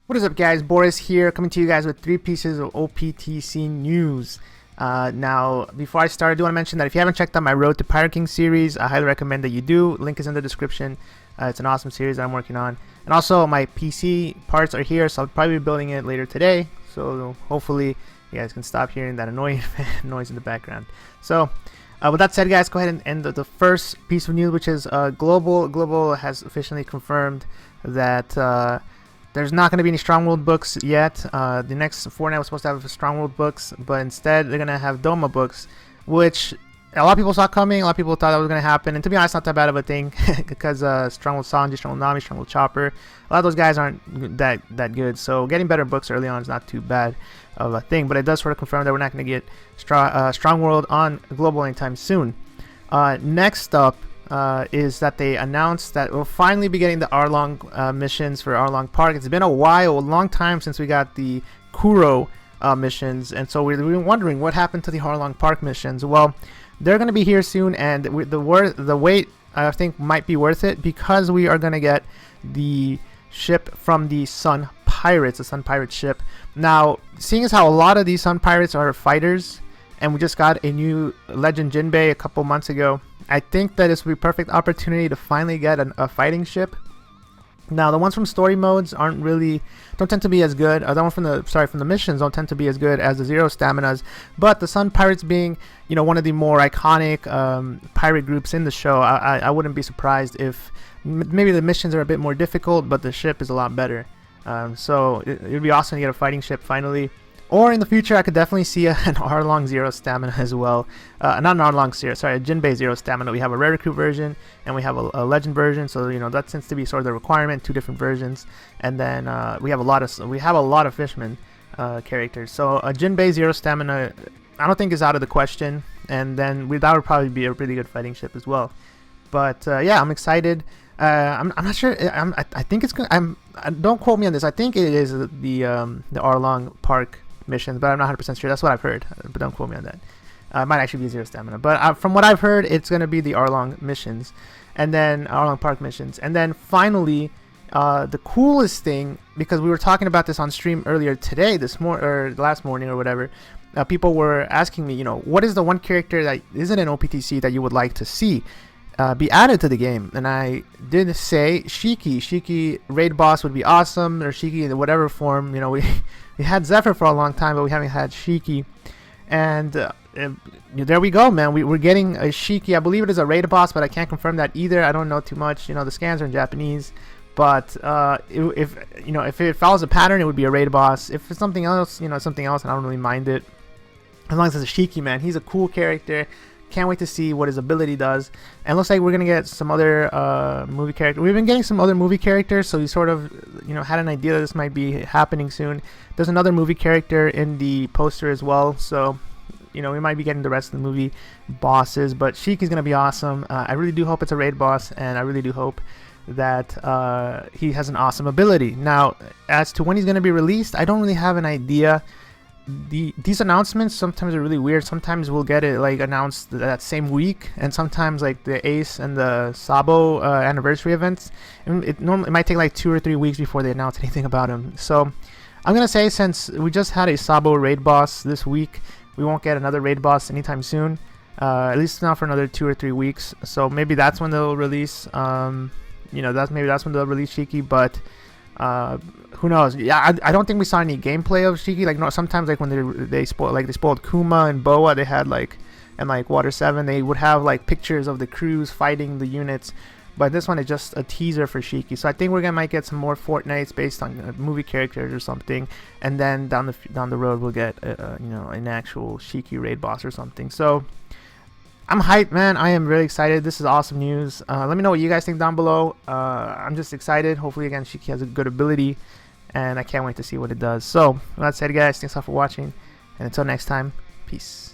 What is up, guys? Boris here, coming to you guys with 3 pieces of OPTC news. Now, before I start, I do want to mention that if you haven't checked out my Road to Pirate King series, I highly recommend that you do. Link is in the description. It's an awesome series that I'm working on. And also, my PC parts are here, so I'll probably be building it later today. So hopefully, you guys can stop hearing that annoying noise in the background. So, with that said, guys, go ahead and end the first piece of news, which is Global. Global has officially confirmed that there's not going to be any Strongworld books yet. The next Fortnite was supposed to have Strongworld books, but instead they're going to have Doma books, which a lot of people saw coming. A lot of people thought that was going to happen, and to be honest, not that bad of a thing because Strongworld Sanji, Strongworld Nami, Strongworld Chopper, a lot of those guys aren't that good. So getting better books early on is not too bad of a thing, but it does sort of confirm that we're not going to get Strongworld on Global anytime soon. Next up, is that they announced that we'll finally be getting the Arlong missions for Arlong Park. It's been a long time since we got the Kuro missions, and so we've been wondering what happened to the Arlong Park missions. Well, they're going to be here soon, and the wait, I think, might be worth it because we are going to get the ship from the Sun Pirates, the Sun Pirate ship. Now, seeing as how a lot of these Sun Pirates are fighters, and we just got a new Legend Jinbei a couple months ago, I think that this will be a perfect opportunity to finally get a fighting ship. Now, the ones from story modes don't tend to be as good. The ones from the missions don't tend to be as good as the Zero Staminas. But the Sun Pirates being, one of the more iconic pirate groups in the show, I wouldn't be surprised if maybe the missions are a bit more difficult, but the ship is a lot better. So it would be awesome to get a fighting ship finally. Or in the future, I could definitely see an Arlong Zero Stamina as well. Not an Arlong Zero, sorry, a Jinbei Zero Stamina. We have a Rare Recruit version, and we have a Legend version. So that tends to be sort of the requirement, 2 different versions. And then we have a lot of Fishman characters. So a Jinbei Zero Stamina, I don't think is out of the question. And then that would probably be a really good fighting ship as well. But yeah, I'm excited. I'm not sure. I think it's good. Don't quote me on this. I think it is the Arlong Park missions, but I'm not 100% sure. That's what I've heard, but don't quote me on that. It might actually be Zero Stamina, but from what I've heard, it's going to be the Arlong missions, and then Arlong Park missions, and then finally, the coolest thing, because we were talking about this on stream earlier today, or last morning or whatever, people were asking me, what is the one character that isn't in OPTC that you would like to see be added to the game? And I did say Shiki. Shiki raid boss would be awesome, or Shiki in whatever form. We had Zephyr for a long time, but we haven't had Shiki. And there we go, man. We're getting a Shiki. I believe it is a raid boss, but I can't confirm that either. I don't know too much. The scans are in Japanese. But if it follows a pattern, it would be a raid boss. If it's something else, it's something else, and I don't really mind it. As long as it's a Shiki, man. He's a cool character. Can't wait to see what his ability does. And it looks like we're gonna get some other movie characters. We've been getting some other movie characters, so we sort of had an idea that this might be happening soon. There's another movie character in the poster as well, so we might be getting the rest of the movie bosses. But Shiki's gonna be awesome. I really do hope it's a raid boss, and I really do hope that he has an awesome ability. Now, as to when he's gonna be released, I don't really have an idea. These announcements sometimes are really weird. Sometimes we'll get it announced that same week, and sometimes the Ace and the Sabo anniversary events, it might take 2 or 3 weeks before they announce anything about him. So I'm gonna say, since we just had a Sabo raid boss this week, we won't get another raid boss anytime soon, at least not for another 2 or 3 weeks. So maybe that's when they'll release that's when they'll release Shiki. But who knows? Yeah, I don't think we saw any gameplay of Shiki. Sometimes when they spoiled Kuma and Boa, they had and Water 7, they would have pictures of the crews fighting the units. But this one is just a teaser for Shiki. So I think might get some more Fortnites based on movie characters or something, and then down the road we'll get an actual Shiki raid boss or something. So I'm hyped, man. I am really excited. This is awesome news. Let me know what you guys think down below. I'm just excited. Hopefully, again, Shiki has a good ability, and I can't wait to see what it does. So, with that said, guys, thanks all for watching, and until next time, peace.